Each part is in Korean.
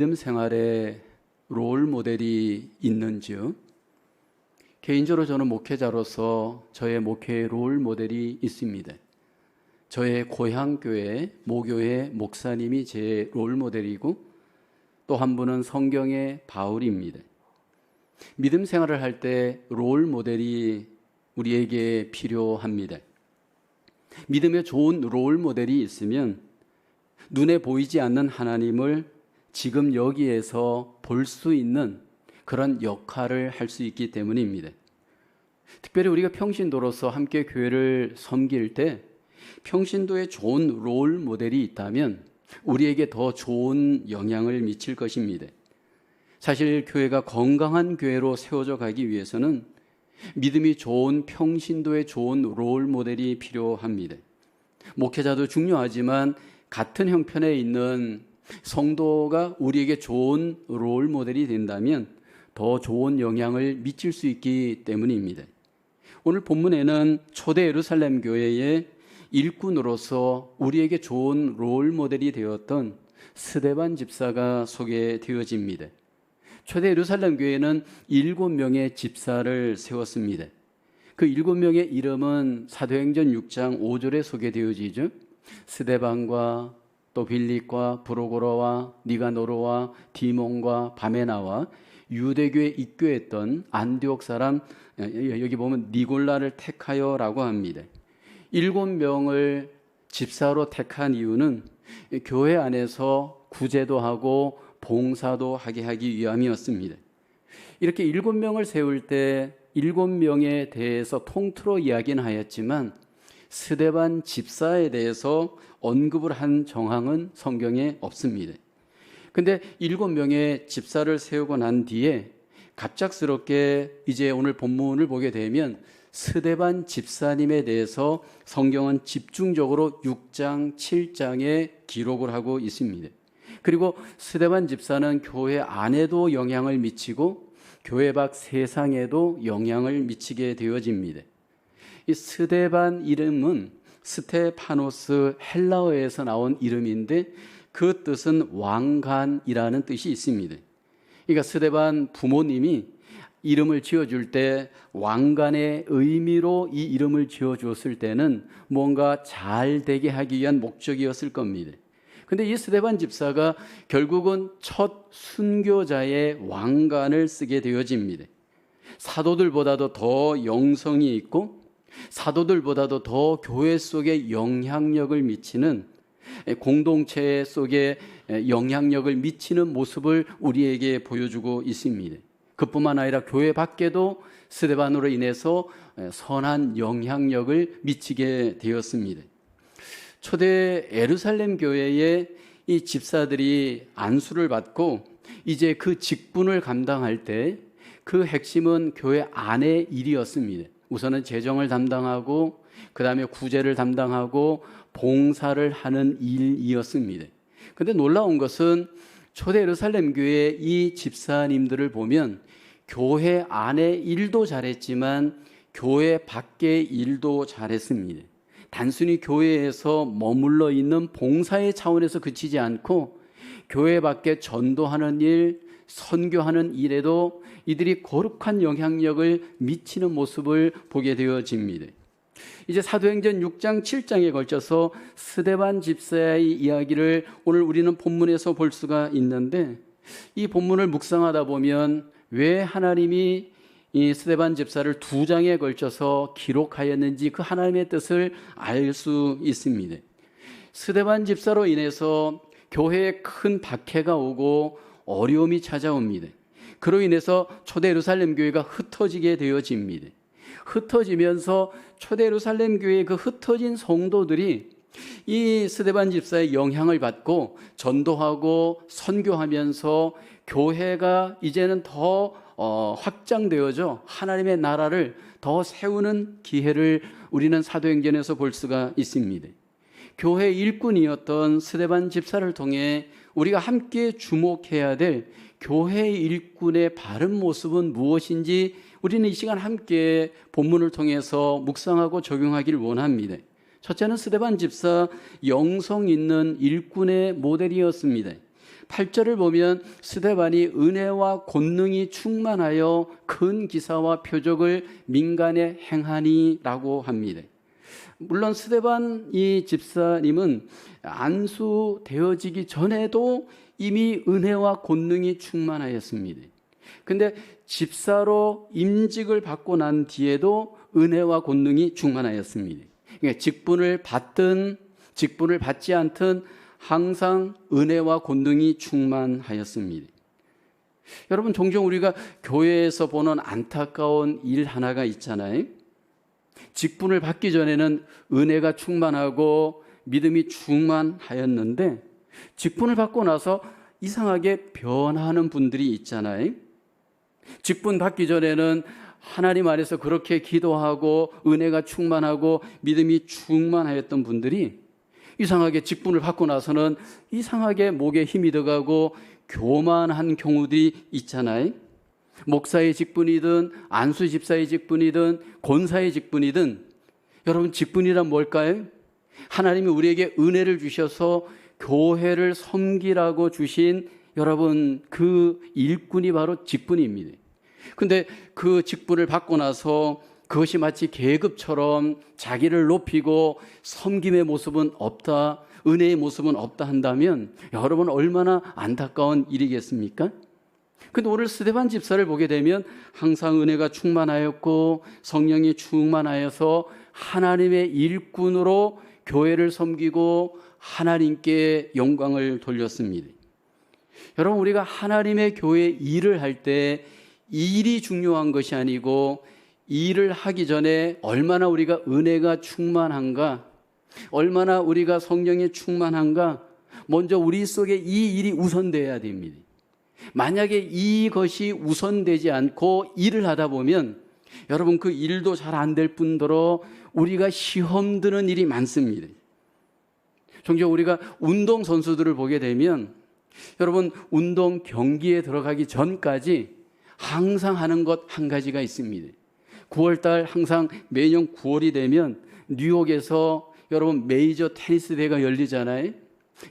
믿음 생활에 롤 모델이 있는지요? 개인적으로 저는 목회자로서 저의 목회의 롤 모델이 있습니다. 저의 고향교회, 모교회 목사님이 제 롤 모델이고 또 한 분은 성경의 바울입니다. 믿음 생활을 할 때 롤 모델이 우리에게 필요합니다. 믿음에 좋은 롤 모델이 있으면 눈에 보이지 않는 하나님을 지금 여기에서 볼 수 있는 그런 역할을 할 수 있기 때문입니다. 특별히 우리가 평신도로서 함께 교회를 섬길 때 평신도에 좋은 롤 모델이 있다면 우리에게 더 좋은 영향을 미칠 것입니다. 사실 교회가 건강한 교회로 세워져 가기 위해서는 믿음이 좋은 평신도에 좋은 롤 모델이 필요합니다. 목회자도 중요하지만 같은 형편에 있는 성도가 우리에게 좋은 롤 모델이 된다면 더 좋은 영향을 미칠 수 있기 때문입니다. 오늘 본문에는 초대 예루살렘 교회의 일꾼으로서 우리에게 좋은 롤 모델이 되었던 스데반 집사가 소개되어집니다. 초대 예루살렘 교회는 7명의 집사를 세웠습니다. 그 7명의 이름은 사도행전 6장 5절에 소개되어지죠. 스데반과 또 빌립과 브로고로와 니가노로와 디몬과 바메나와 유대교에 입교했던 안디옥 사람, 여기 보면 니골라를 택하여라고 합니다. 7명을 집사로 택한 이유는 교회 안에서 구제도 하고 봉사도 하게 하기 위함이었습니다. 이렇게 7명을 세울 때 7명에 대해서 통틀어 이야기는 하였지만 스데반 집사에 대해서 언급을 한 정황은 성경에 없습니다. 근데 7명의 집사를 세우고 난 뒤에 갑작스럽게 이제 오늘 본문을 보게 되면 스데반 집사님에 대해서 성경은 집중적으로 6장, 7장에 기록을 하고 있습니다. 그리고 스데반 집사는 교회 안에도 영향을 미치고 교회 밖 세상에도 영향을 미치게 되어집니다. 이 스데반 이름은 스테파노스 헬라어에서 나온 이름인데 그 뜻은 왕관이라는 뜻이 있습니다. 그러니까 스데반 부모님이 이름을 지어줄 때 왕관의 의미로 이 이름을 지어주었을 때는 뭔가 잘 되게 하기 위한 목적이었을 겁니다. 근데 이 스데반 집사가 결국은 첫 순교자의 왕관을 쓰게 되어집니다. 사도들보다도 더 영성이 있고 사도들보다도 더 교회 속에 영향력을 미치는 공동체 속에 영향력을 미치는 모습을 우리에게 보여주고 있습니다. 그뿐만 아니라 교회 밖에도 스데반으로 인해서 선한 영향력을 미치게 되었습니다. 초대 예루살렘 교회의 이 집사들이 안수를 받고 이제 그 직분을 감당할 때 그 핵심은 교회 안의 일이었습니다. 우선은 재정을 담당하고 그 다음에 구제를 담당하고 봉사를 하는 일이었습니다. 그런데 놀라운 것은 초대 예루살렘 교회의 이 집사님들을 보면 교회 안의 일도 잘했지만 교회 밖의 일도 잘했습니다. 단순히 교회에서 머물러 있는 봉사의 차원에서 그치지 않고 교회 밖에 전도하는 일, 선교하는 일에도 이들이 거룩한 영향력을 미치는 모습을 보게 되어집니다. 이제 사도행전 6장 7장에 걸쳐서 스데반 집사의 이야기를 오늘 우리는 본문에서 볼 수가 있는데 이 본문을 묵상하다 보면 왜 하나님이 이 스데반 집사를 2장에 걸쳐서 기록하였는지 그 하나님의 뜻을 알 수 있습니다. 스데반 집사로 인해서 교회에 큰 박해가 오고 어려움이 찾아옵니다. 그로 인해서 초대 예루살렘 교회가 흩어지게 되어집니다. 흩어지면서 초대 예루살렘 교회의 그 흩어진 성도들이 이 스데반 집사의 영향을 받고 전도하고 선교하면서 교회가 이제는 더 확장되어져 하나님의 나라를 더 세우는 기회를 우리는 사도행전에서 볼 수가 있습니다. 교회 일꾼이었던 스데반 집사를 통해 우리가 함께 주목해야 될 교회 일꾼의 바른 모습은 무엇인지 우리는 이 시간 함께 본문을 통해서 묵상하고 적용하기를 원합니다. 첫째는 스데반 집사 영성 있는 일꾼의 모델이었습니다. 8절을 보면 스데반이 은혜와 권능이 충만하여 큰 기사와 표적을 민간에 행하니라고 합니다. 물론 스데반 이 집사님은 안수되어지기 전에도 이미 은혜와 권능이 충만하였습니다. 근데 집사로 임직을 받고 난 뒤에도 은혜와 권능이 충만하였습니다. 그러니까 직분을 받든 직분을 받지 않든 항상 은혜와 권능이 충만하였습니다. 여러분, 종종 우리가 교회에서 보는 안타까운 일 하나가 있잖아요. 직분을 받기 전에는 은혜가 충만하고 믿음이 충만하였는데 직분을 받고 나서 이상하게 변하는 분들이 있잖아요. 직분 받기 전에는 하나님 안에서 그렇게 기도하고 은혜가 충만하고 믿음이 충만하였던 분들이 이상하게 직분을 받고 나서는 이상하게 목에 힘이 들어가고 교만한 경우들이 있잖아요. 목사의 직분이든 안수 집사의 직분이든 권사의 직분이든, 여러분, 직분이란 뭘까요? 하나님이 우리에게 은혜를 주셔서 교회를 섬기라고 주신 여러분 그 일꾼이 바로 직분입니다. 근데 그 직분을 받고 나서 그것이 마치 계급처럼 자기를 높이고 섬김의 모습은 없다, 은혜의 모습은 없다 한다면 여러분 얼마나 안타까운 일이겠습니까? 근데 오늘 스데반 집사를 보게 되면 항상 은혜가 충만하였고 성령이 충만하여서 하나님의 일꾼으로 교회를 섬기고 하나님께 영광을 돌렸습니다. 여러분, 우리가 하나님의 교회 일을 할 때 일이 중요한 것이 아니고 일을 하기 전에 얼마나 우리가 은혜가 충만한가, 얼마나 우리가 성령이 충만한가, 먼저 우리 속에 이 일이 우선되어야 됩니다. 만약에 이것이 우선되지 않고 일을 하다 보면 여러분 그 일도 잘 안 될 뿐더러 우리가 시험 드는 일이 많습니다. 종종 우리가 운동선수들을 보게 되면 여러분 운동 경기에 들어가기 전까지 항상 하는 것 한 가지가 있습니다. 9월달 항상 매년 9월이 되면 뉴욕에서 여러분 메이저 테니스 대회가 열리잖아요.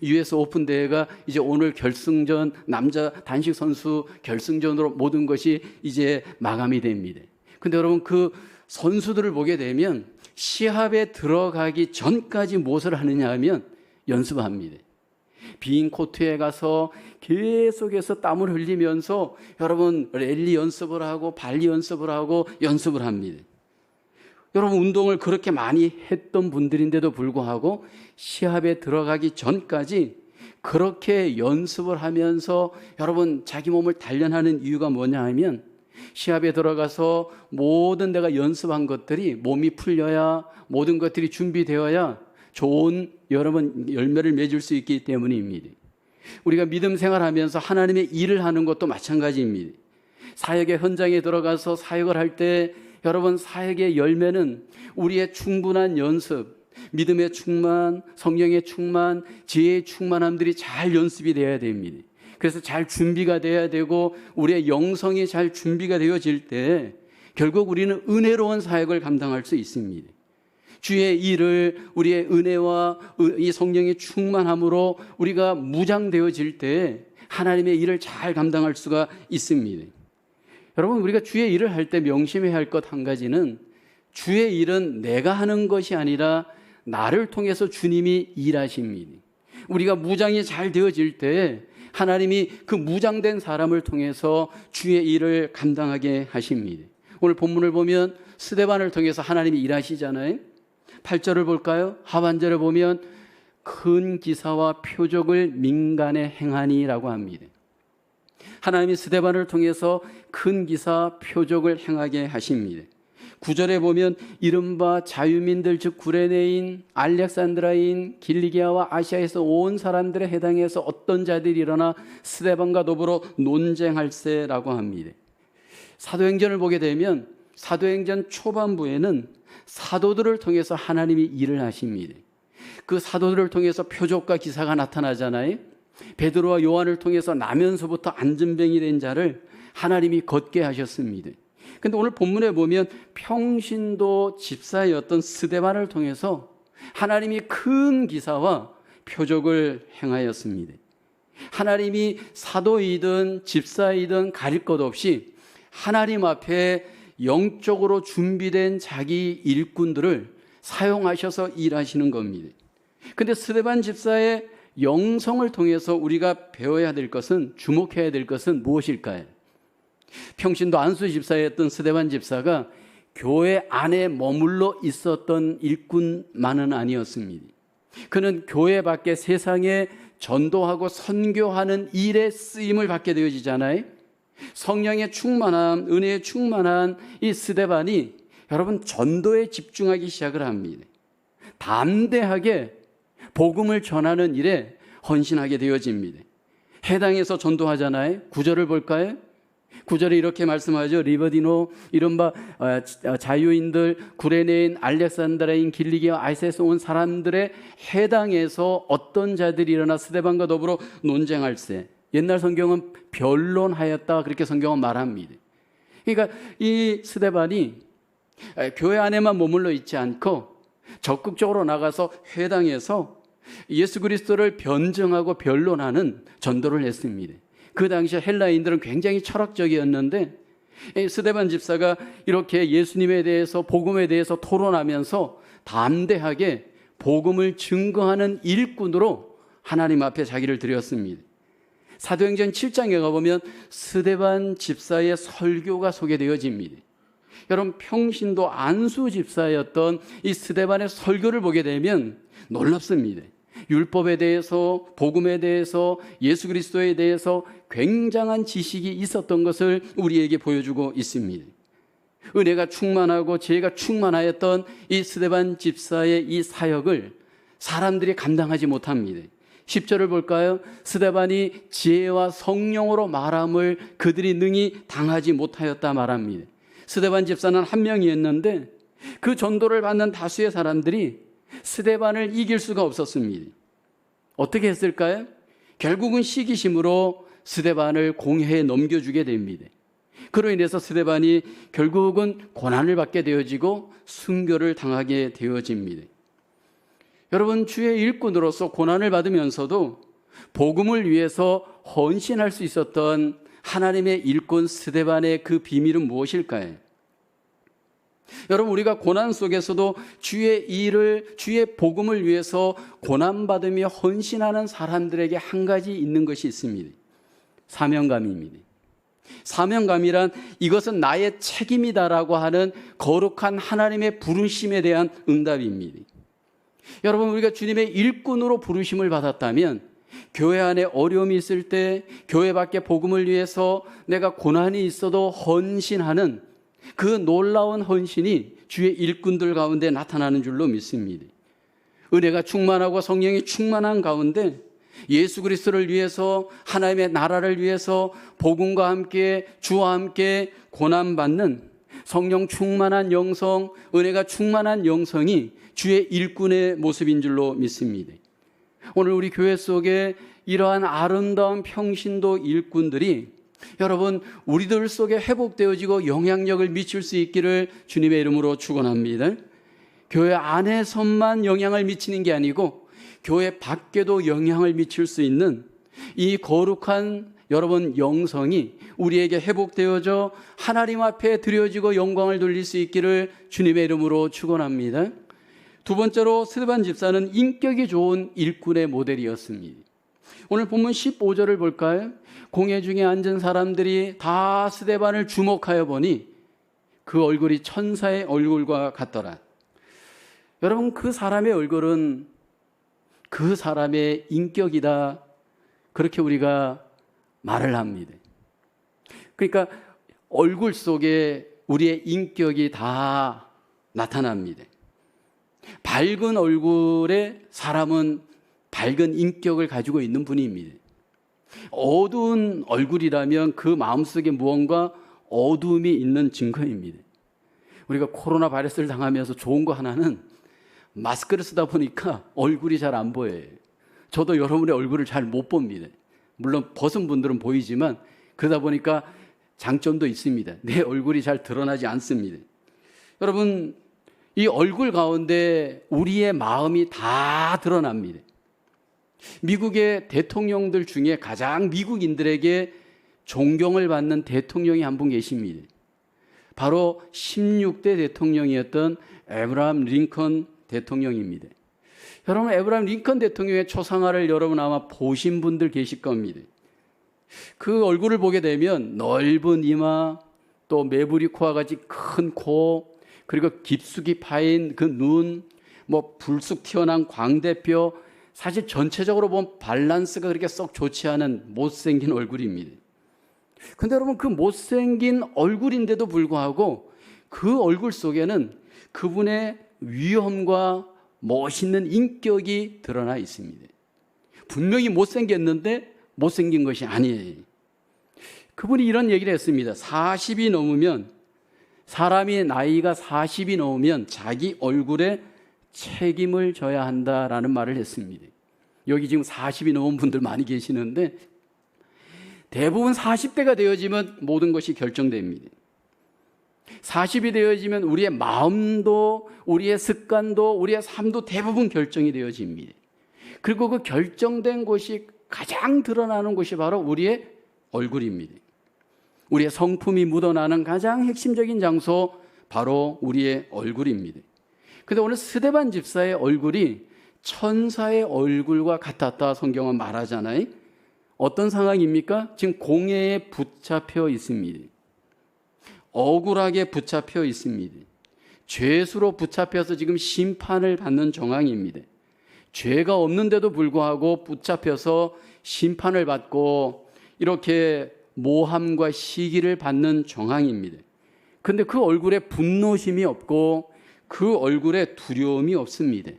US 오픈 대회가 이제 오늘 결승전, 남자 단식 선수 결승전으로 모든 것이 이제 마감이 됩니다. 근데 여러분 그 선수들을 보게 되면 시합에 들어가기 전까지 무엇을 하느냐 하면 연습합니다. 빈 코트에 가서 계속해서 땀을 흘리면서 여러분 랠리 연습을 하고 발리 연습을 하고 연습을 합니다. 여러분 운동을 그렇게 많이 했던 분들인데도 불구하고 시합에 들어가기 전까지 그렇게 연습을 하면서 여러분 자기 몸을 단련하는 이유가 뭐냐 하면 시합에 들어가서 모든 내가 연습한 것들이 몸이 풀려야, 모든 것들이 준비되어야 좋은 여러분 열매를 맺을 수 있기 때문입니다. 우리가 믿음 생활하면서 하나님의 일을 하는 것도 마찬가지입니다. 사역의 현장에 들어가서 사역을 할 때 여러분 사역의 열매는 우리의 충분한 연습, 믿음의 충만, 성령의 충만, 지혜의 충만함들이 잘 연습이 돼야 됩니다. 그래서 잘 준비가 돼야 되고 우리의 영성이 잘 준비가 되어질 때 결국 우리는 은혜로운 사역을 감당할 수 있습니다. 주의 일을 우리의 은혜와 이 성령의 충만함으로 우리가 무장되어질 때 하나님의 일을 잘 감당할 수가 있습니다. 여러분 우리가 주의 일을 할 때 명심해야 할 것 한 가지는 주의 일은 내가 하는 것이 아니라 나를 통해서 주님이 일하십니다. 우리가 무장이 잘 되어질 때 하나님이 그 무장된 사람을 통해서 주의 일을 감당하게 하십니다. 오늘 본문을 보면 스데반을 통해서 하나님이 일하시잖아요. 8절을 볼까요? 하반절을 보면 큰 기사와 표적을 민간에 행하니라고 합니다. 하나님이 스데반을 통해서 큰 기사 표적을 행하게 하십니다. 9절에 보면 이른바 자유민들 즉 구레네인, 알렉산드라인, 길리기아와 아시아에서 온 사람들에 해당해서 어떤 자들이 일어나 스데반과 더불어 논쟁할세라고 합니다. 사도행전을 보게 되면 사도행전 초반부에는 사도들을 통해서 하나님이 일을 하십니다. 그 사도들을 통해서 표적과 기사가 나타나잖아요. 베드로와 요한을 통해서 나면서부터 안전병이 된 자를 하나님이 걷게 하셨습니다. 근데 오늘 본문에 보면 평신도 집사였던 스데반을 통해서 하나님이 큰 기사와 표적을 행하였습니다. 하나님이 사도이든 집사이든 가릴 것 없이 하나님 앞에 영적으로 준비된 자기 일꾼들을 사용하셔서 일하시는 겁니다. 근데 스데반 집사의 영성을 통해서 우리가 배워야 될 것은, 주목해야 될 것은 무엇일까요? 평신도 안수 집사였던 스데반 집사가 교회 안에 머물러 있었던 일꾼만은 아니었습니다. 그는 교회 밖에 세상에 전도하고 선교하는 일에 쓰임을 받게 되어지잖아요. 성령의 충만함, 은혜의 충만한 이 스데반이 여러분 전도에 집중하기 시작을 합니다. 담대하게 복음을 전하는 일에 헌신하게 되어집니다. 해당에서 전도하잖아요. 9절을 볼까요? 9절에 이렇게 말씀하죠. 리버디노, 이른바 자유인들, 구레네인, 알렉산드라인, 길리기와 아이세에서 온 사람들의 해당에서 어떤 자들이 일어나 스데반과 더불어 논쟁할세. 옛날 성경은 변론하였다, 그렇게 성경은 말합니다. 그러니까 이 스데반이 교회 안에만 머물러 있지 않고 적극적으로 나가서 회당에서 예수 그리스도를 변증하고 변론하는 전도를 했습니다. 그 당시에 헬라인들은 굉장히 철학적이었는데 스데반 집사가 이렇게 예수님에 대해서, 복음에 대해서 토론하면서 담대하게 복음을 증거하는 일꾼으로 하나님 앞에 자기를 드렸습니다. 사도행전 7장에 가보면 스데반 집사의 설교가 소개되어집니다. 여러분, 평신도 안수 집사였던 이 스데반의 설교를 보게 되면 놀랍습니다. 율법에 대해서, 복음에 대해서, 예수 그리스도에 대해서 굉장한 지식이 있었던 것을 우리에게 보여주고 있습니다. 은혜가 충만하고 지혜가 충만하였던 이 스데반 집사의 이 사역을 사람들이 감당하지 못합니다. 10절을 볼까요? 스데반이 지혜와 성령으로 말함을 그들이 능히 당하지 못하였다 말합니다. 스데반 집사는 한 명이었는데 그 전도를 받는 다수의 사람들이 스데반을 이길 수가 없었습니다. 어떻게 했을까요? 결국은 시기심으로 스데반을 공회에 넘겨주게 됩니다. 그로 인해서 스데반이 결국은 고난을 받게 되어지고 순교를 당하게 되어집니다. 여러분, 주의 일꾼으로서 고난을 받으면서도 복음을 위해서 헌신할 수 있었던 하나님의 일꾼 스데반의 그 비밀은 무엇일까요? 여러분, 우리가 고난 속에서도 주의 일을, 주의 복음을 위해서 고난받으며 헌신하는 사람들에게 한 가지 있는 것이 있습니다. 사명감입니다. 사명감이란 이것은 나의 책임이다라고 하는 거룩한 하나님의 부르심에 대한 응답입니다. 여러분, 우리가 주님의 일꾼으로 부르심을 받았다면 교회 안에 어려움이 있을 때 교회 밖에 복음을 위해서 내가 고난이 있어도 헌신하는 그 놀라운 헌신이 주의 일꾼들 가운데 나타나는 줄로 믿습니다. 은혜가 충만하고 성령이 충만한 가운데 예수 그리스도를 위해서, 하나님의 나라를 위해서 복음과 함께, 주와 함께 고난받는 성령 충만한 영성, 은혜가 충만한 영성이 주의 일꾼의 모습인 줄로 믿습니다. 오늘 우리 교회 속에 이러한 아름다운 평신도 일꾼들이 여러분, 우리들 속에 회복되어지고 영향력을 미칠 수 있기를 주님의 이름으로 축원합니다. 교회 안에서만 영향을 미치는 게 아니고 교회 밖에도 영향을 미칠 수 있는 이 거룩한 여러분 영성이 우리에게 회복되어져 하나님 앞에 드려지고 영광을 돌릴 수 있기를 주님의 이름으로 축원합니다. 두 번째로 스데반 집사는 인격이 좋은 일꾼의 모델이었습니다. 오늘 본문 15절을 볼까요? 공회 중에 앉은 사람들이 다 스데반을 주목하여 보니 그 얼굴이 천사의 얼굴과 같더라. 여러분, 그 사람의 얼굴은 그 사람의 인격이다, 그렇게 우리가 말을 합니다. 그러니까 얼굴 속에 우리의 인격이 다 나타납니다. 밝은 얼굴의 사람은 밝은 인격을 가지고 있는 분입니다. 어두운 얼굴이라면 그 마음속에 무언가 어두움이 있는 증거입니다. 우리가 코로나 바이러스를 당하면서 좋은 거 하나는 마스크를 쓰다 보니까 얼굴이 잘 안 보여요. 저도 여러분의 얼굴을 잘 못 봅니다. 물론 벗은 분들은 보이지만 그러다 보니까 장점도 있습니다. 내 얼굴이 잘 드러나지 않습니다. 여러분, 이 얼굴 가운데 우리의 마음이 다 드러납니다. 미국의 대통령들 중에 가장 미국인들에게 존경을 받는 대통령이 한 분 계십니다. 바로 16대 대통령이었던 에브라함 링컨 대통령입니다. 여러분, 에브라함 링컨 대통령의 초상화를 여러분 아마 보신 분들 계실 겁니다. 그 얼굴을 보게 되면 넓은 이마, 또 매부리 코와 같이 큰 코, 그리고 깊숙이 파인 그 눈, 불쑥 튀어나온 광대뼈, 사실 전체적으로 보면 밸런스가 그렇게 썩 좋지 않은 못생긴 얼굴입니다. 근데 여러분, 그 못생긴 얼굴인데도 불구하고 그 얼굴 속에는 그분의 위엄과 멋있는 인격이 드러나 있습니다. 분명히 못생겼는데 못생긴 것이 아니에요. 그분이 이런 얘기를 했습니다. 40이 넘으면, 사람이 나이가 40이 넘으면 자기 얼굴에 책임을 져야 한다라는 말을 했습니다. 여기 지금 40이 넘은 분들 많이 계시는데 대부분 40대가 되어지면 모든 것이 결정됩니다. 40이 되어지면 우리의 마음도, 우리의 습관도, 우리의 삶도 대부분 결정이 되어집니다. 그리고 그 결정된 것이 가장 드러나는 것이 바로 우리의 얼굴입니다. 우리의 성품이 묻어나는 가장 핵심적인 장소, 바로 우리의 얼굴입니다. 그런데 오늘 스데반 집사의 얼굴이 천사의 얼굴과 같았다 성경은 말하잖아요. 어떤 상황입니까? 지금 공회에 붙잡혀 있습니다. 억울하게 붙잡혀 있습니다. 죄수로 붙잡혀서 지금 심판을 받는 정황입니다. 죄가 없는데도 불구하고 붙잡혀서 심판을 받고 이렇게 모함과 시기를 받는 정황입니다. 그런데 그 얼굴에 분노심이 없고 그 얼굴에 두려움이 없습니다.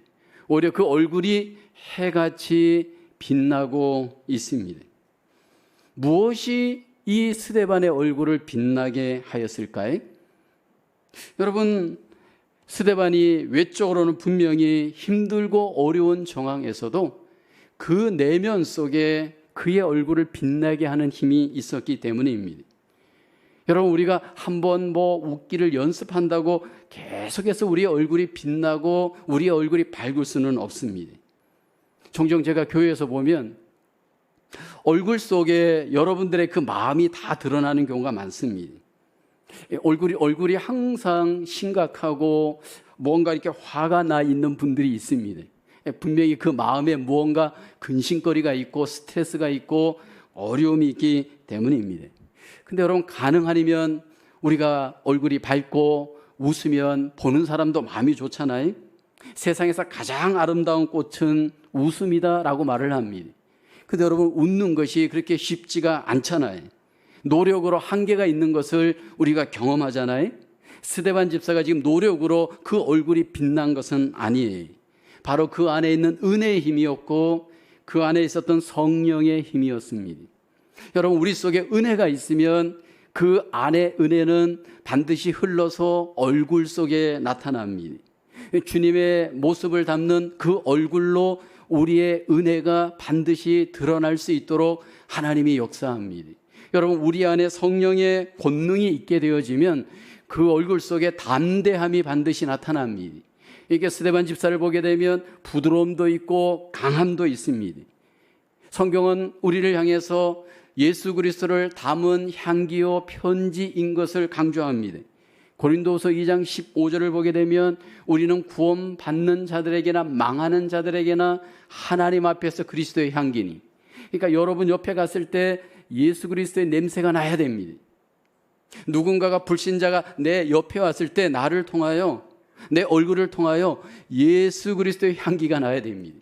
오히려 그 얼굴이 해같이 빛나고 있습니다. 무엇이 이 스데반의 얼굴을 빛나게 하였을까요? 여러분, 스데반이 외적으로는 분명히 힘들고 어려운 정황에서도 그 내면 속에 그의 얼굴을 빛나게 하는 힘이 있었기 때문입니다. 여러분, 우리가 한번 웃기를 연습한다고 계속해서 우리의 얼굴이 빛나고 우리의 얼굴이 밝을 수는 없습니다. 종종 제가 교회에서 보면 얼굴 속에 여러분들의 그 마음이 다 드러나는 경우가 많습니다. 얼굴이 항상 심각하고 뭔가 이렇게 화가 나 있는 분들이 있습니다. 분명히 그 마음에 무언가 근심거리가 있고 스트레스가 있고 어려움이 있기 때문입니다. 근데 여러분, 가능하면 우리가 얼굴이 밝고 웃으면 보는 사람도 마음이 좋잖아요. 세상에서 가장 아름다운 꽃은 웃음이다라고 말을 합니다. 근데 여러분, 웃는 것이 그렇게 쉽지가 않잖아요. 노력으로 한계가 있는 것을 우리가 경험하잖아요. 스데반 집사가 지금 노력으로 그 얼굴이 빛난 것은 아니에요. 바로 그 안에 있는 은혜의 힘이었고 그 안에 있었던 성령의 힘이었습니다. 여러분, 우리 속에 은혜가 있으면 그 안에 은혜는 반드시 흘러서 얼굴 속에 나타납니다. 주님의 모습을 담는 그 얼굴로 우리의 은혜가 반드시 드러날 수 있도록 하나님이 역사합니다. 여러분, 우리 안에 성령의 권능이 있게 되어지면 그 얼굴 속에 담대함이 반드시 나타납니다. 이게 스데반 집사를 보게 되면 부드러움도 있고 강함도 있습니다. 성경은 우리를 향해서 예수 그리스도를 담은 향기요 편지인 것을 강조합니다. 고린도후서 2장 15절을 보게 되면 우리는 구원받는 자들에게나 망하는 자들에게나 하나님 앞에서 그리스도의 향기니. 그러니까 여러분 옆에 갔을 때 예수 그리스도의 냄새가 나야 됩니다. 누군가가 불신자가 내 옆에 왔을 때 나를 통하여, 내 얼굴을 통하여 예수 그리스도의 향기가 나야 됩니다.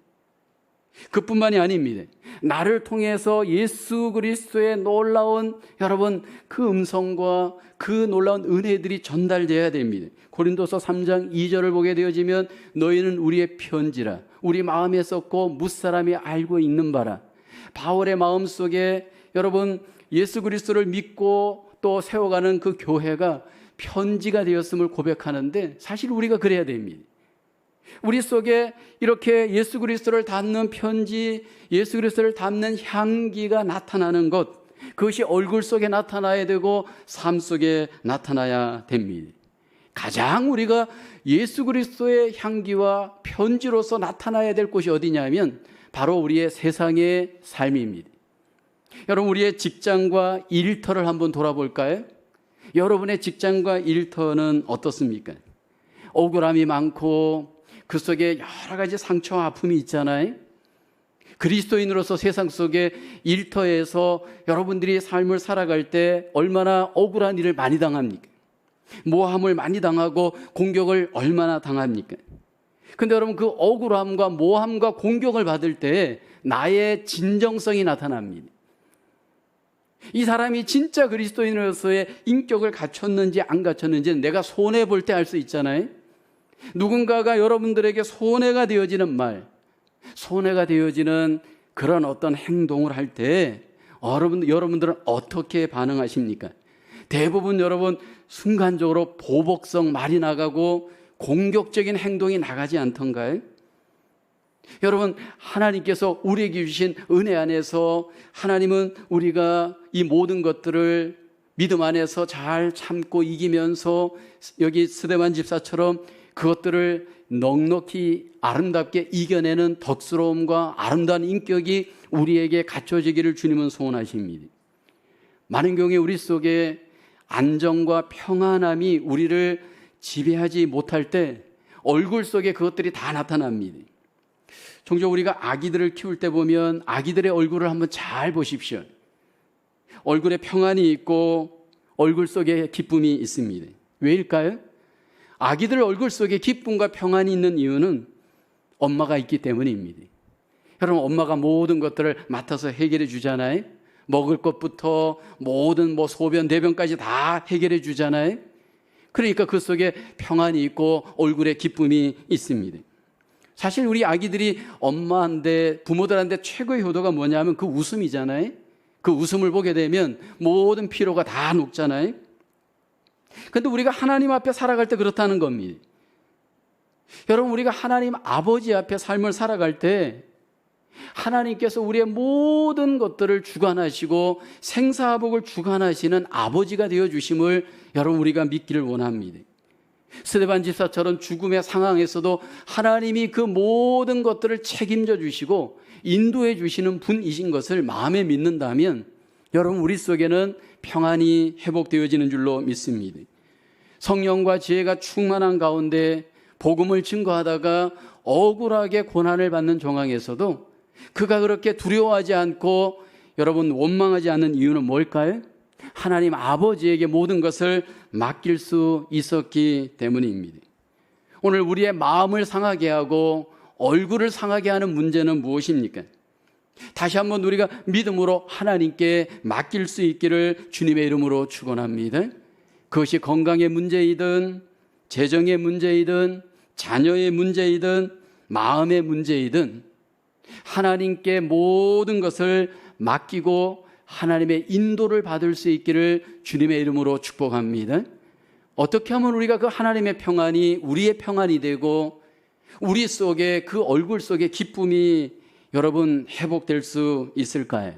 그뿐만이 아닙니다. 나를 통해서 예수 그리스도의 놀라운, 여러분, 그 음성과 그 놀라운 은혜들이 전달되어야 됩니다. 고린도서 3장 2절을 보게 되어지면 너희는 우리의 편지라 우리 마음에 썼고 무사람이 알고 있는 바라. 바울의 마음속에 여러분 예수 그리스도를 믿고 또 세워가는 그 교회가 편지가 되었음을 고백하는데 사실 우리가 그래야 됩니다. 우리 속에 이렇게 예수 그리스도를 담는 편지, 예수 그리스도를 담는 향기가 나타나는 것, 그것이 얼굴 속에 나타나야 되고 삶 속에 나타나야 됩니다. 가장 우리가 예수 그리스도의 향기와 편지로서 나타나야 될 곳이 어디냐면 바로 우리의 세상의 삶입니다. 여러분, 우리의 직장과 일터를 한번 돌아볼까요? 여러분의 직장과 일터는 어떻습니까? 억울함이 많고 그 속에 여러 가지 상처와 아픔이 있잖아요. 그리스도인으로서 세상 속에 일터에서 여러분들이 삶을 살아갈 때 얼마나 억울한 일을 많이 당합니까? 모함을 많이 당하고 공격을 얼마나 당합니까? 근데 여러분, 그 억울함과 모함과 공격을 받을 때 나의 진정성이 나타납니다. 이 사람이 진짜 그리스도인으로서의 인격을 갖췄는지 안 갖췄는지는 내가 손해볼 때 알 수 있잖아요. 누군가가 여러분들에게 손해가 되어지는 말, 손해가 되어지는 그런 어떤 행동을 할 때 여러분들은 어떻게 반응하십니까? 대부분 여러분 순간적으로 보복성 말이 나가고 공격적인 행동이 나가지 않던가요? 여러분, 하나님께서 우리에게 주신 은혜 안에서 하나님은 우리가 이 모든 것들을 믿음 안에서 잘 참고 이기면서 여기 스데반 집사처럼 그것들을 넉넉히 아름답게 이겨내는 덕스러움과 아름다운 인격이 우리에게 갖춰지기를 주님은 소원하십니다. 많은 경우에 우리 속에 안정과 평안함이 우리를 지배하지 못할 때 얼굴 속에 그것들이 다 나타납니다. 종종 우리가 아기들을 키울 때 보면 아기들의 얼굴을 한번 잘 보십시오. 얼굴에 평안이 있고 얼굴 속에 기쁨이 있습니다. 왜일까요? 아기들 얼굴 속에 기쁨과 평안이 있는 이유는 엄마가 있기 때문입니다. 여러분, 엄마가 모든 것들을 맡아서 해결해 주잖아요. 먹을 것부터 모든 소변, 대변까지 다 해결해 주잖아요. 그러니까 그 속에 평안이 있고 얼굴에 기쁨이 있습니다. 사실 우리 아기들이 엄마한테, 부모들한테 최고의 효도가 뭐냐면 그 웃음이잖아요. 그 웃음을 보게 되면 모든 피로가 다 녹잖아요. 그런데 우리가 하나님 앞에 살아갈 때 그렇다는 겁니다. 여러분, 우리가 하나님 아버지 앞에 삶을 살아갈 때 하나님께서 우리의 모든 것들을 주관하시고 생사화복을 주관하시는 아버지가 되어주심을 여러분 우리가 믿기를 원합니다. 스데반 집사처럼 죽음의 상황에서도 하나님이 그 모든 것들을 책임져 주시고 인도해 주시는 분이신 것을 마음에 믿는다면 여러분, 우리 속에는 평안이 회복되어지는 줄로 믿습니다. 성령과 지혜가 충만한 가운데 복음을 증거하다가 억울하게 고난을 받는 정황에서도 그가 그렇게 두려워하지 않고 여러분 원망하지 않는 이유는 뭘까요? 하나님 아버지에게 모든 것을 맡길 수 있었기 때문입니다. 오늘 우리의 마음을 상하게 하고 얼굴을 상하게 하는 문제는 무엇입니까? 다시 한번 우리가 믿음으로 하나님께 맡길 수 있기를 주님의 이름으로 축원합니다. 그것이 건강의 문제이든 재정의 문제이든 자녀의 문제이든 마음의 문제이든 하나님께 모든 것을 맡기고 하나님의 인도를 받을 수 있기를 주님의 이름으로 축복합니다. 어떻게 하면 우리가 그 하나님의 평안이 우리의 평안이 되고 우리 속에 그 얼굴 속에 기쁨이 여러분 회복될 수 있을까요?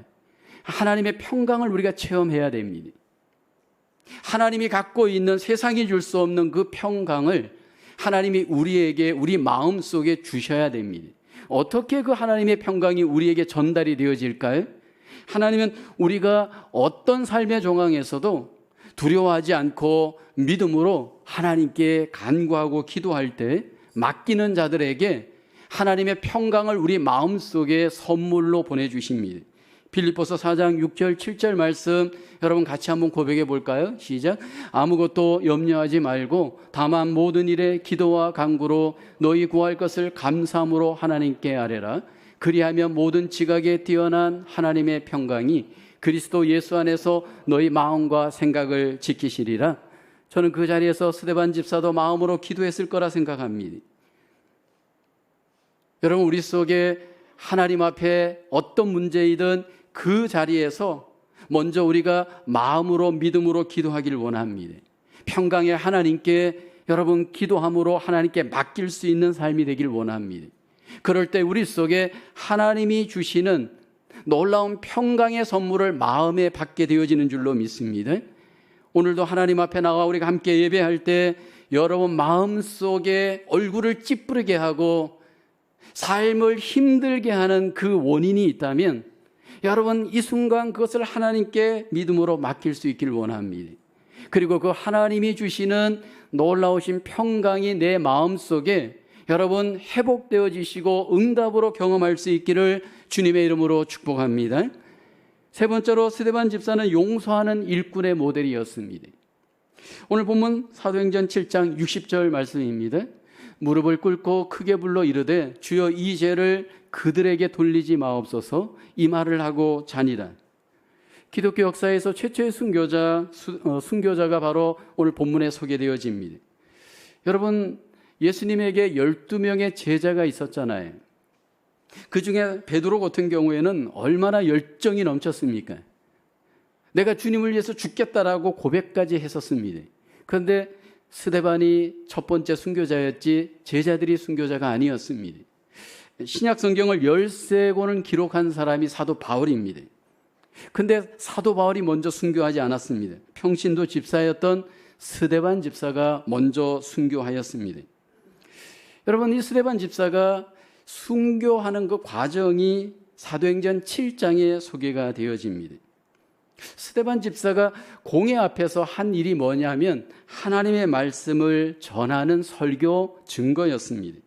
하나님의 평강을 우리가 체험해야 됩니다. 하나님이 갖고 있는 세상이 줄 수 없는 그 평강을 하나님이 우리에게 우리 마음 속에 주셔야 됩니다. 어떻게 그 하나님의 평강이 우리에게 전달이 되어질까요? 하나님은 우리가 어떤 삶의 정황에서도 두려워하지 않고 믿음으로 하나님께 간구하고 기도할 때 맡기는 자들에게 하나님의 평강을 우리 마음속에 선물로 보내주십니다. 빌립보서 4장 6절 7절 말씀 여러분 같이 한번 고백해 볼까요? 시작. 아무것도 염려하지 말고 다만 모든 일에 기도와 간구로 너희 구할 것을 감사함으로 하나님께 아뢰라. 그리하면 모든 지각에 뛰어난 하나님의 평강이 그리스도 예수 안에서 너희 마음과 생각을 지키시리라. 저는 그 자리에서 스데반 집사도 마음으로 기도했을 거라 생각합니다. 여러분, 우리 속에 하나님 앞에 어떤 문제이든 그 자리에서 먼저 우리가 마음으로 믿음으로 기도하기를 원합니다. 평강의 하나님께 여러분 기도함으로 하나님께 맡길 수 있는 삶이 되기를 원합니다. 그럴 때 우리 속에 하나님이 주시는 놀라운 평강의 선물을 마음에 받게 되어지는 줄로 믿습니다. 오늘도 하나님 앞에 나와 우리가 함께 예배할 때 여러분 마음속에 얼굴을 찌푸리게 하고 삶을 힘들게 하는 그 원인이 있다면 여러분 이 순간 그것을 하나님께 믿음으로 맡길 수 있기를 원합니다. 그리고 그 하나님이 주시는 놀라우신 평강이 내 마음속에 여러분 회복되어지시고 응답으로 경험할 수 있기를 주님의 이름으로 축복합니다. 세 번째로 스데반 집사는 용서하는 일꾼의 모델이었습니다. 오늘 본문 사도행전 7장 60절 말씀입니다. 무릎을 꿇고 크게 불러 이르되 주여 이 죄를 그들에게 돌리지 마옵소서, 이 말을 하고 자니라. 기독교 역사에서 최초의 순교자가 바로 오늘 본문에 소개되어집니다. 여러분 예수님에게 12명의 제자가 있었잖아요. 그 중에 베드로 같은 경우에는 얼마나 열정이 넘쳤습니까? 내가 주님을 위해서 죽겠다라고 고백까지 했었습니다. 그런데 스데반이 첫 번째 순교자였지 제자들이 순교자가 아니었습니다. 신약 성경을 13권을 기록한 사람이 사도 바울입니다. 근데 사도 바울이 먼저 순교하지 않았습니다. 평신도 집사였던 스데반 집사가 먼저 순교하였습니다. 여러분 이 스데반 집사가 순교하는 그 과정이 사도행전 7장에 소개가 되어집니다. 스데반 집사가 공회 앞에서 한 일이 뭐냐면 하나님의 말씀을 전하는 설교 증거였습니다.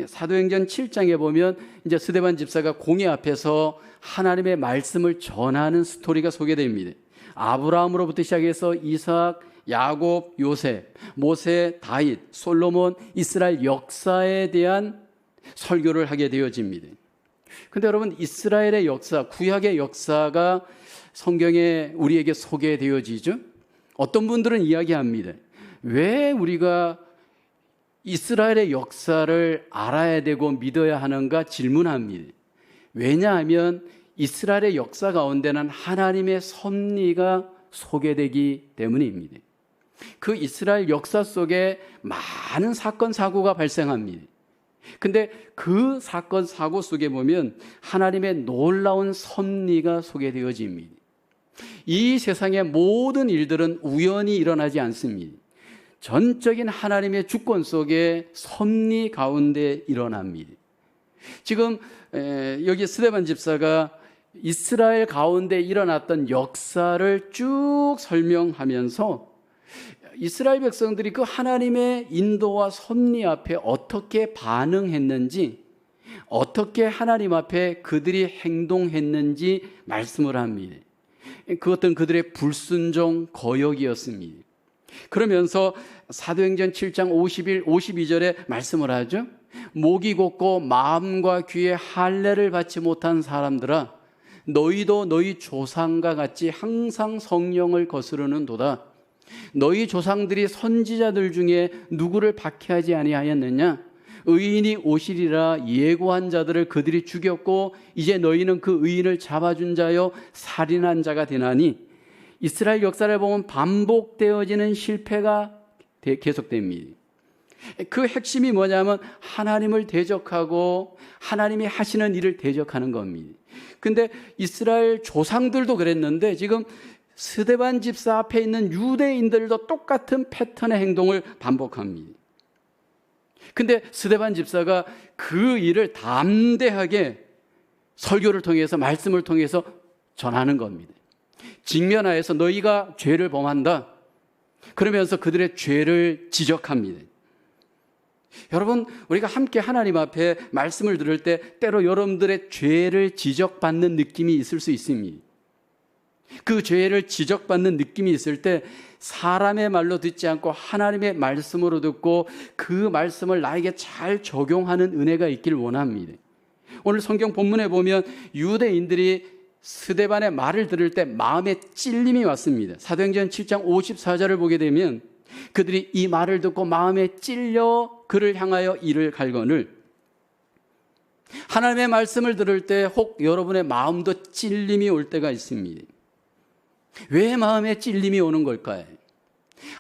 사도행전 7장에 보면 이제 스데반 집사가 공회 앞에서 하나님의 말씀을 전하는 스토리가 소개됩니다. 아브라함으로부터 시작해서 이삭, 야곱, 요셉, 모세, 다윗, 솔로몬, 이스라엘 역사에 대한 설교를 하게 되어집니다. 그런데 여러분 이스라엘의 역사, 구약의 역사가 성경에 우리에게 소개되어지죠. 어떤 분들은 이야기합니다. 왜 우리가 이스라엘의 역사를 알아야 되고 믿어야 하는가 질문합니다. 왜냐하면 이스라엘의 역사 가운데는 하나님의 섭리가 소개되기 때문입니다. 그 이스라엘 역사 속에 많은 사건 사고가 발생합니다. 근데 그 사건 사고 속에 보면 하나님의 놀라운 섭리가 소개되어집니다. 이 세상의 모든 일들은 우연히 일어나지 않습니다. 전적인 하나님의 주권 속에 섭리 가운데 일어납니다. 지금 여기 스데반 집사가 이스라엘 가운데 일어났던 역사를 쭉 설명하면서 이스라엘 백성들이 그 하나님의 인도와 섭리 앞에 어떻게 반응했는지, 어떻게 하나님 앞에 그들이 행동했는지 말씀을 합니다. 그것은 그들의 불순종 거역이었습니다. 그러면서 사도행전 7장 52절에 말씀을 하죠. 목이 곧고 마음과 귀에 할례를 받지 못한 사람들아, 너희도 너희 조상과 같이 항상 성령을 거스르는도다. 너희 조상들이 선지자들 중에 누구를 박해하지 아니하였느냐? 의인이 오시리라 예고한 자들을 그들이 죽였고 이제 너희는 그 의인을 잡아준 자여 살인한 자가 되나니. 이스라엘 역사를 보면 반복되어지는 실패가 계속됩니다. 그 핵심이 뭐냐면 하나님을 대적하고 하나님이 하시는 일을 대적하는 겁니다. 근데 이스라엘 조상들도 그랬는데 지금 스데반 집사 앞에 있는 유대인들도 똑같은 패턴의 행동을 반복합니다. 근데 스데반 집사가 그 일을 담대하게 설교를 통해서 말씀을 통해서 전하는 겁니다. 직면하여서 너희가 죄를 범한다. 그러면서 그들의 죄를 지적합니다. 여러분, 우리가 함께 하나님 앞에 말씀을 들을 때 때로 여러분들의 죄를 지적받는 느낌이 있을 수 있습니다. 그 죄를 지적받는 느낌이 있을 때 사람의 말로 듣지 않고 하나님의 말씀으로 듣고 그 말씀을 나에게 잘 적용하는 은혜가 있기를 원합니다. 오늘 성경 본문에 보면 유대인들이 스데반의 말을 들을 때 마음에 찔림이 왔습니다. 사도행전 7장 54절을 보게 되면 그들이 이 말을 듣고 마음에 찔려 그를 향하여 이를 갈거늘. 하나님의 말씀을 들을 때 혹 여러분의 마음도 찔림이 올 때가 있습니다. 왜 마음에 찔림이 오는 걸까요?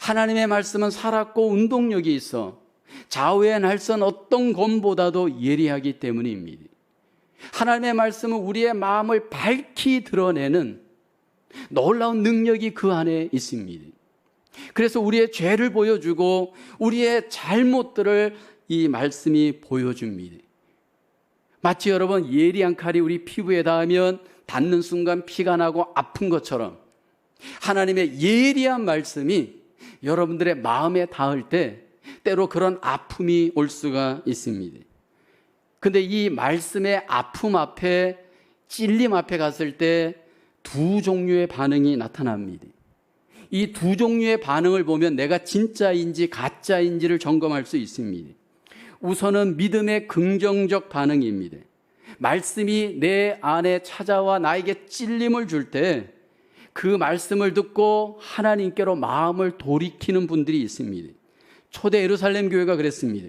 하나님의 말씀은 살았고 운동력이 있어 좌우의 날선 어떤 검보다도 예리하기 때문입니다. 하나님의 말씀은 우리의 마음을 밝히 드러내는 놀라운 능력이 그 안에 있습니다. 그래서 우리의 죄를 보여주고 우리의 잘못들을 이 말씀이 보여줍니다. 마치 여러분 예리한 칼이 우리 피부에 닿으면 닿는 순간 피가 나고 아픈 것처럼 하나님의 예리한 말씀이 여러분들의 마음에 닿을 때 때로 그런 아픔이 올 수가 있습니다. 근데 이 말씀의 아픔 앞에, 찔림 앞에 갔을 때 두 종류의 반응이 나타납니다. 이 두 종류의 반응을 보면 내가 진짜인지 가짜인지를 점검할 수 있습니다. 우선은 믿음의 긍정적 반응입니다. 말씀이 내 안에 찾아와 나에게 찔림을 줄 때 그 말씀을 듣고 하나님께로 마음을 돌이키는 분들이 있습니다. 초대 예루살렘 교회가 그랬습니다.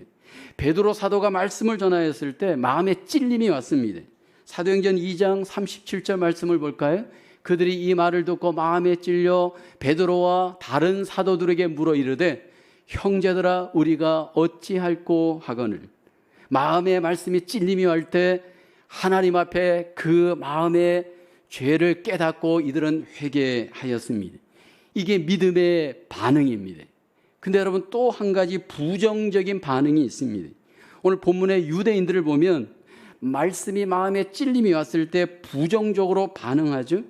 베드로 사도가 말씀을 전하였을 때 마음에 찔림이 왔습니다. 사도행전 2장 37절 말씀을 볼까요? 그들이 이 말을 듣고 마음에 찔려 베드로와 다른 사도들에게 물어 이르되 형제들아 우리가 어찌할꼬 하거늘. 마음의 말씀이 찔림이 올 때 하나님 앞에 그 마음의 죄를 깨닫고 이들은 회개하였습니다. 이게 믿음의 반응입니다. 근데 여러분 또 한 가지 부정적인 반응이 있습니다. 오늘 본문의 유대인들을 보면 말씀이 마음에 찔림이 왔을 때 부정적으로 반응하죠.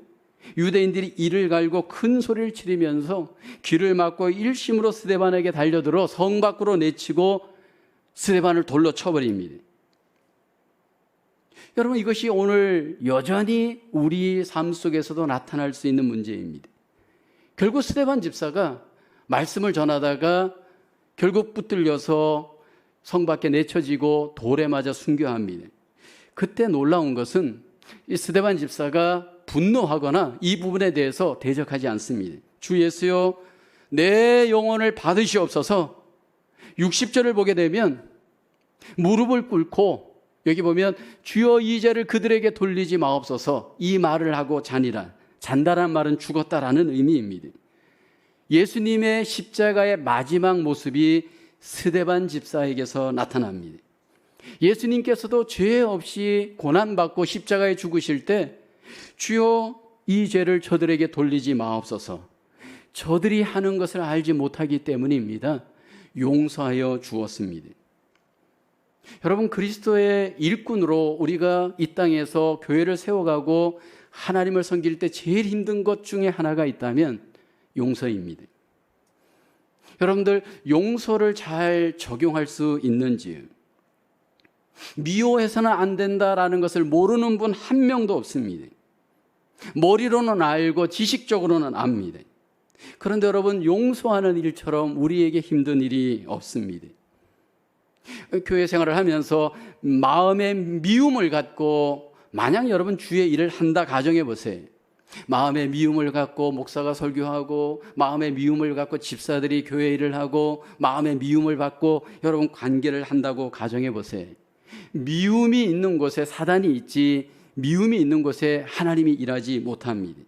유대인들이 이를 갈고 큰 소리를 치르면서 귀를 막고 일심으로 스데반에게 달려들어 성 밖으로 내치고 스데반을 돌로 쳐버립니다. 여러분 이것이 오늘 여전히 우리 삶 속에서도 나타날 수 있는 문제입니다. 결국 스데반 집사가 말씀을 전하다가 결국 붙들려서 성 밖에 내쳐지고 돌에 맞아 순교합니다. 그때 놀라운 것은 이 스데반 집사가 분노하거나 이 부분에 대해서 대적하지 않습니다. 주 예수여 내 영혼을 받으시옵소서. 60절을 보게 되면 무릎을 꿇고 여기 보면 주여 이 죄를 그들에게 돌리지 마옵소서 이 말을 하고 잔다란 말은 죽었다라는 의미입니다. 예수님의 십자가의 마지막 모습이 스데반 집사에게서 나타납니다. 예수님께서도 죄 없이 고난받고 십자가에 죽으실 때 주여 이 죄를 저들에게 돌리지 마옵소서. 저들이 하는 것을 알지 못하기 때문입니다. 용서하여 주었습니다. 여러분 그리스도의 일꾼으로 우리가 이 땅에서 교회를 세워가고 하나님을 섬길 때 제일 힘든 것 중에 하나가 있다면 용서입니다. 여러분들 용서를 잘 적용할 수 있는지요? 미워해서는 안 된다라는 것을 모르는 분 한 명도 없습니다. 머리로는 알고 지식적으로는 압니다. 그런데 여러분 용서하는 일처럼 우리에게 힘든 일이 없습니다. 교회 생활을 하면서 마음의 미움을 갖고 만약 여러분 주의 일을 한다 가정해 보세요. 마음의 미움을 갖고 목사가 설교하고 마음의 미움을 갖고 집사들이 교회 일을 하고 마음의 미움을 갖고 여러분 관계를 한다고 가정해 보세요. 미움이 있는 곳에 사단이 있지 미움이 있는 곳에 하나님이 일하지 못합니다.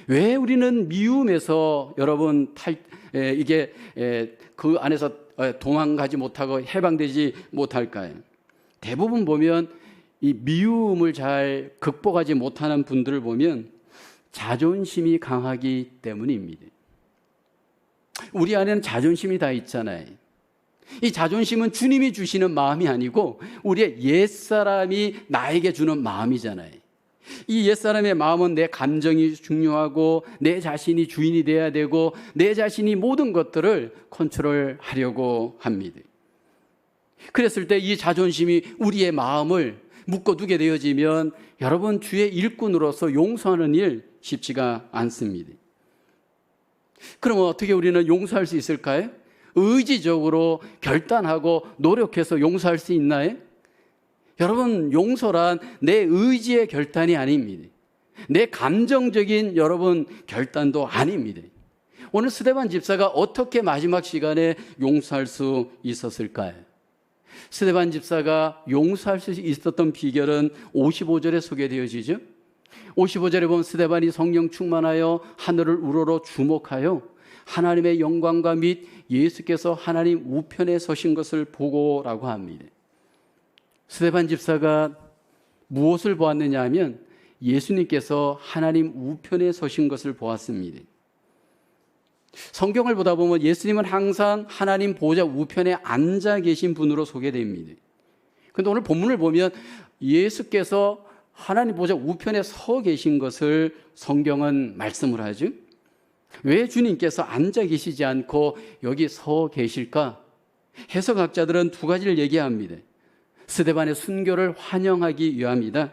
왜 우리는 미움에서 여러분 그 안에서 도망가지 못하고 해방되지 못할까요? 대부분 보면 이 미움을 잘 극복하지 못하는 분들을 보면 자존심이 강하기 때문입니다. 우리 안에는 자존심이 다 있잖아요. 이 자존심은 주님이 주시는 마음이 아니고 우리의 옛사람이 나에게 주는 마음이잖아요. 이 옛사람의 마음은 내 감정이 중요하고 내 자신이 주인이 돼야 되고 내 자신이 모든 것들을 컨트롤하려고 합니다. 그랬을 때 이 자존심이 우리의 마음을 묶어두게 되어지면 여러분 주의 일꾼으로서 용서하는 일 쉽지가 않습니다. 그럼 어떻게 우리는 용서할 수 있을까요? 의지적으로 결단하고 노력해서 용서할 수 있나요? 여러분 용서란 내 의지의 결단이 아닙니다. 내 감정적인 여러분 결단도 아닙니다. 오늘 스데반 집사가 어떻게 마지막 시간에 용서할 수 있었을까요? 스데반 집사가 용서할 수 있었던 비결은 55절에 소개되어지죠. 55절에 보면 스데반이 성령 충만하여 하늘을 우러러 주목하여 하나님의 영광과 및 예수께서 하나님 우편에 서신 것을 보고라고 합니다. 스데반 집사가 무엇을 보았느냐 하면 예수님께서 하나님 우편에 서신 것을 보았습니다. 성경을 보다 보면 예수님은 항상 하나님 보좌 우편에 앉아 계신 분으로 소개됩니다. 그런데 오늘 본문을 보면 예수께서 하나님 보좌 우편에 서 계신 것을 성경은 말씀을 하죠. 왜 주님께서 앉아 계시지 않고 여기 서 계실까? 해석학자들은 두 가지를 얘기합니다. 스데반의 순교를 환영하기 위함이다.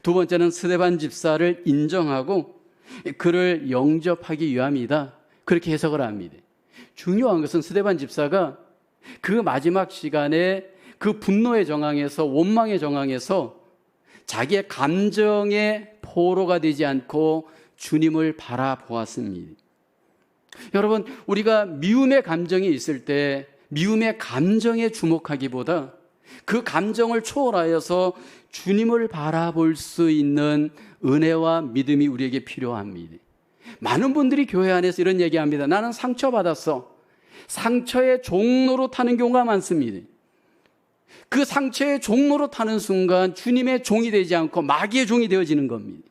두 번째는 스데반 집사를 인정하고 그를 영접하기 위함이다. 그렇게 해석을 합니다. 중요한 것은 스데반 집사가 그 마지막 시간에 그 분노의 정황에서, 원망의 정황에서 자기의 감정의 포로가 되지 않고 주님을 바라보았습니다. 여러분, 우리가 미움의 감정이 있을 때 미움의 감정에 주목하기보다 그 감정을 초월하여서 주님을 바라볼 수 있는 은혜와 믿음이 우리에게 필요합니다. 많은 분들이 교회 안에서 이런 얘기합니다. 나는 상처받았어. 상처의 종로로 타는 경우가 많습니다. 그 상처의 종로로 타는 순간 주님의 종이 되지 않고 마귀의 종이 되어지는 겁니다.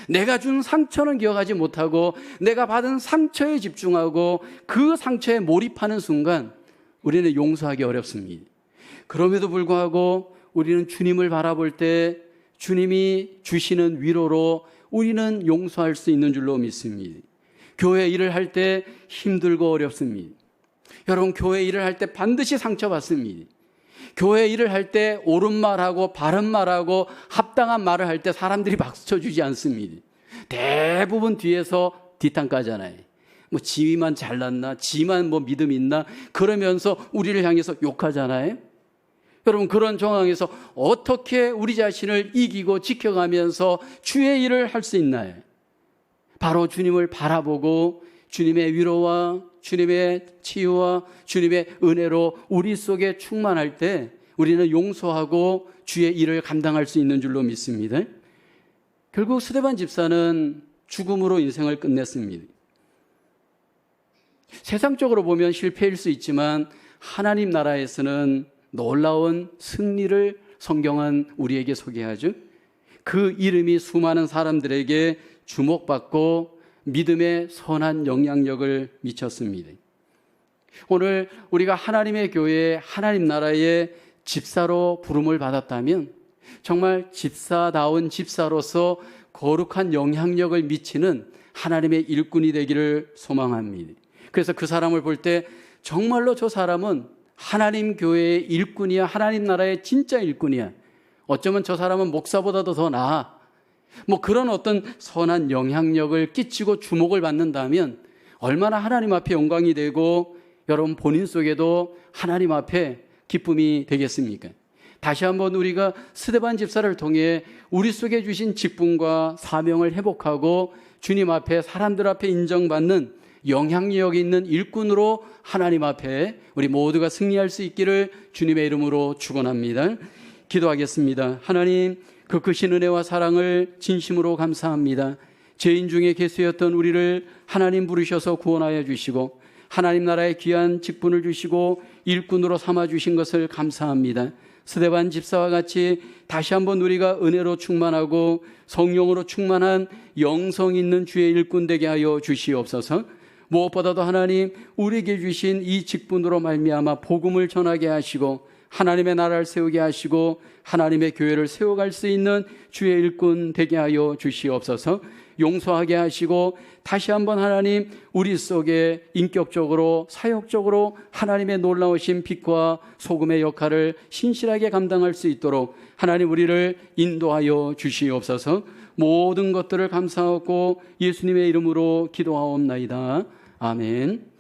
내가 준 상처는 기억하지 못하고 내가 받은 상처에 집중하고 그 상처에 몰입하는 순간 우리는 용서하기 어렵습니다. 그럼에도 불구하고 우리는 주님을 바라볼 때 주님이 주시는 위로로 우리는 용서할 수 있는 줄로 믿습니다. 교회 일을 할 때 힘들고 어렵습니다. 여러분, 교회 일을 할 때 반드시 상처받습니다. 교회 일을 할 때 옳은 말하고 바른 말하고 합당한 말을 할 때 사람들이 박수 쳐주지 않습니다. 대부분 뒤에서 뒷담까잖아요. 뭐 지만 잘났나, 지만 뭐 믿음 있나, 그러면서 우리를 향해서 욕하잖아요. 여러분, 그런 상황에서 어떻게 우리 자신을 이기고 지켜가면서 주의 일을 할 수 있나요? 바로 주님을 바라보고 주님의 위로와 주님의 치유와 주님의 은혜로 우리 속에 충만할 때 우리는 용서하고 주의 일을 감당할 수 있는 줄로 믿습니다. 결국 스데반 집사는 죽음으로 인생을 끝냈습니다. 세상적으로 보면 실패일 수 있지만 하나님 나라에서는 놀라운 승리를 성경은 우리에게 소개하죠. 그 이름이 수많은 사람들에게 주목받고 믿음의 선한 영향력을 미쳤습니다. 오늘 우리가 하나님의 교회에 하나님 나라의 집사로 부름을 받았다면 정말 집사다운 집사로서 거룩한 영향력을 미치는 하나님의 일꾼이 되기를 소망합니다. 그래서 그 사람을 볼 때 정말로 저 사람은 하나님 교회의 일꾼이야, 하나님 나라의 진짜 일꾼이야. 어쩌면 저 사람은 목사보다도 더 나아. 뭐 그런 어떤 선한 영향력을 끼치고 주목을 받는다면 얼마나 하나님 앞에 영광이 되고 여러분 본인 속에도 하나님 앞에 기쁨이 되겠습니까? 다시 한번 우리가 스데반 집사를 통해 우리 속에 주신 직분과 사명을 회복하고 주님 앞에 사람들 앞에 인정받는 영향력 있는 일꾼으로 하나님 앞에 우리 모두가 승리할 수 있기를 주님의 이름으로 축원합니다. 기도하겠습니다. 하나님, 그 크신 은혜와 사랑을 진심으로 감사합니다. 죄인 중에 계수였던 우리를 하나님 부르셔서 구원하여 주시고 하나님 나라의 귀한 직분을 주시고 일꾼으로 삼아 주신 것을 감사합니다. 스데반 집사와 같이 다시 한번 우리가 은혜로 충만하고 성령으로 충만한 영성 있는 주의 일꾼 되게 하여 주시옵소서. 무엇보다도 하나님, 우리에게 주신 이 직분으로 말미암아 복음을 전하게 하시고 하나님의 나라를 세우게 하시고 하나님의 교회를 세워갈 수 있는 주의 일꾼 되게 하여 주시옵소서. 용서하게 하시고 다시 한번 하나님, 우리 속에 인격적으로 사역적으로 하나님의 놀라우신 빛과 소금의 역할을 신실하게 감당할 수 있도록 하나님 우리를 인도하여 주시옵소서. 모든 것들을 감사하고 예수님의 이름으로 기도하옵나이다. 아멘.